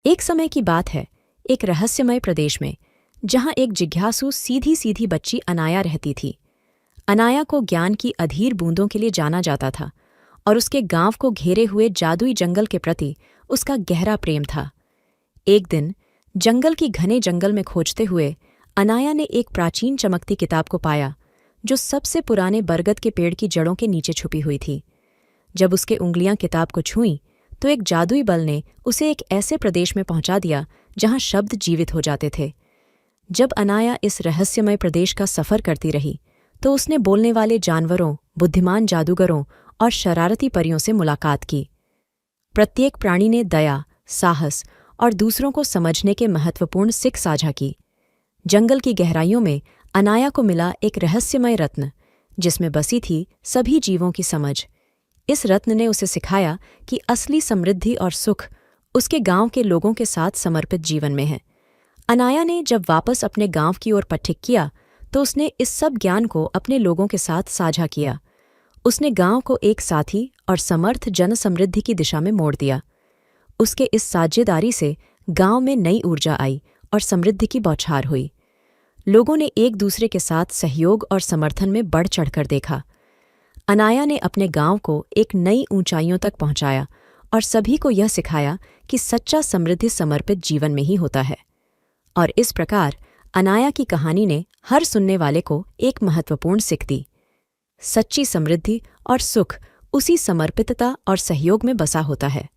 एक समय की बात है, एक रहस्यमय प्रदेश में, जहां एक जिज्ञासु सीधी सीधी बच्ची अनाया रहती थी। अनाया को ज्ञान की अधीर बूंदों के लिए जाना जाता था और उसके गांव को घेरे हुए जादुई जंगल के प्रति उसका गहरा प्रेम था। एक दिन जंगल की घने जंगल में खोजते हुए अनाया ने एक प्राचीन चमकती किताब को पाया, जो सबसे पुराने बरगद के पेड़ की जड़ों के नीचे छुपी हुई थी। जब उसके उंगलियां किताब को छुईं, तो एक जादुई बल ने उसे एक ऐसे प्रदेश में पहुंचा दिया जहां शब्द जीवित हो जाते थे। जब अनाया इस रहस्यमय प्रदेश का सफर करती रही, तो उसने बोलने वाले जानवरों, बुद्धिमान जादूगरों और शरारती परियों से मुलाकात की। प्रत्येक प्राणी ने दया, साहस और दूसरों को समझने के महत्वपूर्ण सीख साझा की। जंगल की गहराइयों में अनाया को मिला एक रहस्यमय रत्न, जिसमें बसी थी सभी जीवों की समझ। इस रत्न ने उसे सिखाया कि असली समृद्धि और सुख उसके गांव के लोगों के साथ समर्पित जीवन में है। अनाया ने जब वापस अपने गांव की ओर पथिक किया, तो उसने इस सब ज्ञान को अपने लोगों के साथ साझा किया। उसने गांव को एक साथी और समर्थ जन समृद्धि की दिशा में मोड़ दिया। उसके इस साझेदारी से गांव में नई ऊर्जा आई और समृद्धि की बौछार हुई। लोगों ने एक दूसरे के साथ सहयोग और समर्थन में बढ़ चढ़कर देखा। अनाया ने अपने गांव को एक नई ऊंचाइयों तक पहुंचाया और सभी को यह सिखाया कि सच्चा समृद्धि समर्पित जीवन में ही होता है। और इस प्रकार अनाया की कहानी ने हर सुनने वाले को एक महत्वपूर्ण सीख दी। सच्ची समृद्धि और सुख उसी समर्पितता और सहयोग में बसा होता है।